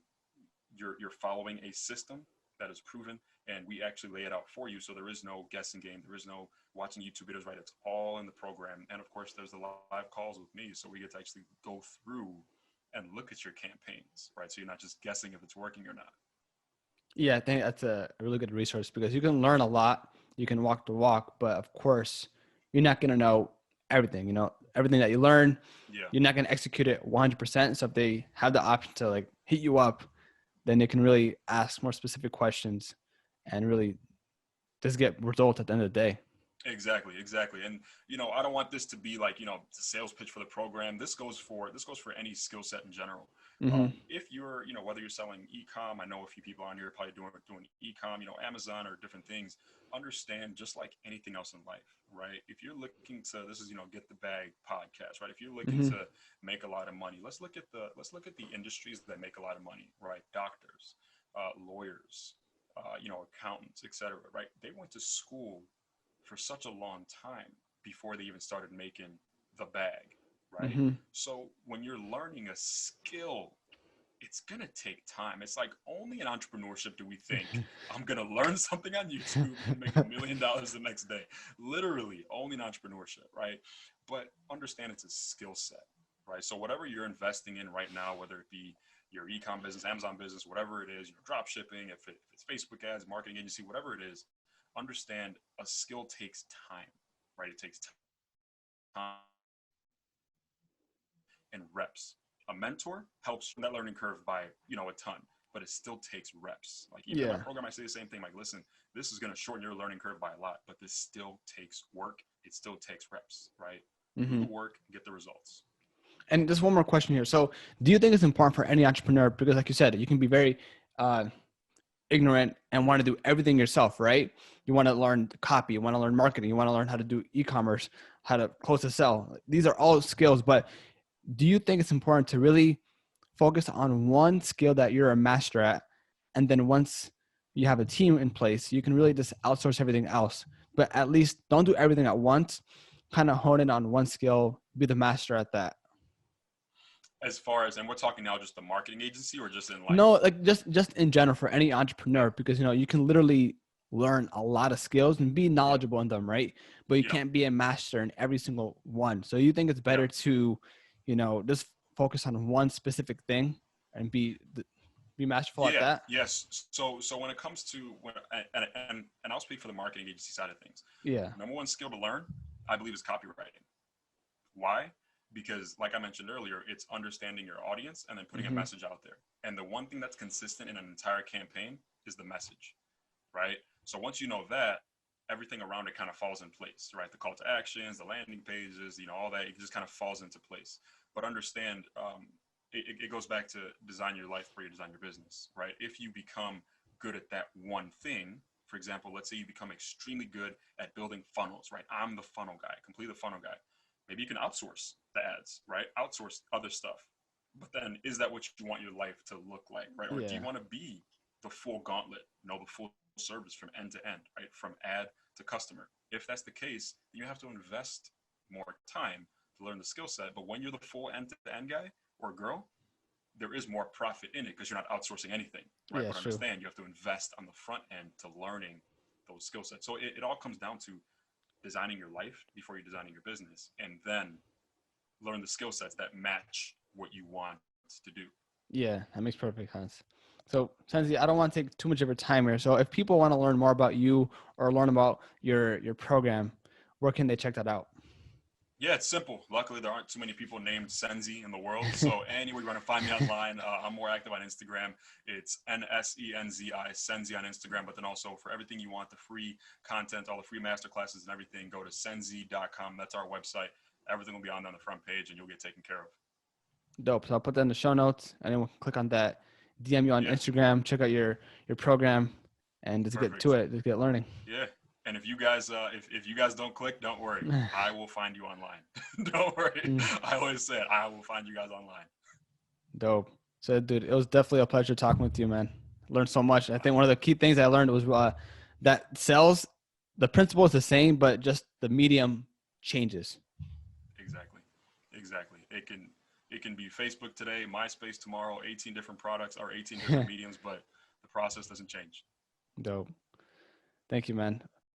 you're following a system that is proven, and we actually lay it out for you. So there is no guessing game. There is no watching YouTube videos, right? It's all in the program. And of course, there's the live calls with me. So we get to actually go through and look at your campaigns, right? So you're not just guessing if it's working or not. Yeah, I think that's a really good resource because you can learn a lot. You can walk the walk, but of course, you're not going to know everything. Everything that you learn, Yeah. you're not going to execute it 100%. So if they have the option to like hit you up, then they can really ask more specific questions and really just get results at the end of the day. Exactly, exactly. And I don't want this to be like, the sales pitch for the program. This goes for any skill set in general. Mm-hmm. If you're, whether you're selling e-com, I know a few people on here are probably doing e-com, Amazon or different things. Understand, just like anything else in life, right? If you're looking to, this is, Get the Bag podcast, right? If you're looking Mm-hmm. to make a lot of money, let's look at the industries that make a lot of money, right? Doctors, lawyers, accountants, etc. Right? They went to school for such a long time before they even started making the bag, right? Mm-hmm. So when you're learning a skill, it's going to take time. It's like only in entrepreneurship do we think I'm going to learn something on YouTube and make $1 million the next day. Literally only in entrepreneurship, right? But understand it's a skill set, right? So whatever you're investing in right now, whether it be your e-com business, Amazon business, whatever it is, drop shipping, if it's Facebook ads, marketing agency, whatever it is, understand a skill takes time, right? It takes time and reps. A mentor helps that learning curve by, a ton, but it still takes reps. Like even in my Yeah. program, I say the same thing. Like, listen, this is going to shorten your learning curve by a lot, but this still takes work. It still takes reps, right? Do Mm-hmm. the work, get the results. And just one more question here. So do you think it's important for any entrepreneur, because like you said, you can be very uh, ignorant and want to do everything yourself, right? You want to learn copy, you want to learn marketing, you want to learn how to do e-commerce, how to close a sell. These are all skills, but do you think it's important to really focus on one skill that you're a master at? And then once you have a team in place, you can really just outsource everything else. But at least don't do everything at once. Kind of hone in on one skill, be the master at that. As far as, and we're talking now just the marketing agency or just in No, life? like just in general for any Yeah. entrepreneur, because you can literally learn a lot of skills and be Yeah. knowledgeable in them, right? But you Yeah. can't be a master in every single one. So you think it's Yeah. better to, just focus on one specific thing and be masterful at Yeah, that? yes. So when it comes to and I'll speak for the marketing agency side of things. Yeah. Number one skill to learn, I believe, is copywriting. Why? Because like I mentioned earlier, it's understanding your audience and then putting a Mm-hmm. message out there. And the one thing that's consistent in an entire campaign is the message, right? So once you know that, everything around it kind of falls in place, right? The call to actions, the landing pages, all that, it just kind of falls into place. But understand, it goes back to design your life before you design your business, right? If you become good at that one thing, for example, let's say you become extremely good at building funnels, right? I'm the funnel guy, completely the funnel guy. Maybe you can outsource the ads, right? Outsource other stuff. But then is that what you want your life to look like, right? Or do you Yeah. want to be the full gauntlet, the full service from end to end, right? From ad to customer. If that's the case, you have to invest more time to learn the skill set. But when you're the full end to end guy or girl, there is more profit in it because you're not outsourcing anything, right? Yeah, But it's true. understand you have to invest on the front end to learning those skill sets. So it all comes down to designing your life before you're designing your business, and then learn the skill sets that match what you want to do. Yeah, that makes perfect sense. So, Senzi, I don't want to take too much of your time here. So, if people want to learn more about you or learn about your program, where can they check that out? Yeah, it's simple. Luckily, there aren't too many people named Senzi in the world. So anywhere you want to find me online, I'm more active on Instagram. It's Nsenzi, Senzi on Instagram. But then also for everything you want, the free content, all the free masterclasses and everything, go to senzi.com. That's our website. Everything will be on the front page and you'll get taken care of. Dope. So I'll put that in the show notes. Anyone can click on that, DM you on Yeah, Instagram, check out your program, and just get to perfect. it. Just get learning. Yeah. And if you guys if you guys don't click, don't worry. I will find you online. Don't worry. I always say it. I will find you guys online. Dope. So, dude, it was definitely a pleasure talking with you, man. Learned so much. I think one of the key things I learned was that sales, the principle is the same, but just the medium changes. Exactly. Exactly. It can be Facebook today, MySpace tomorrow, 18 different products or 18 different mediums, but the process doesn't change. Dope. Thank you, man.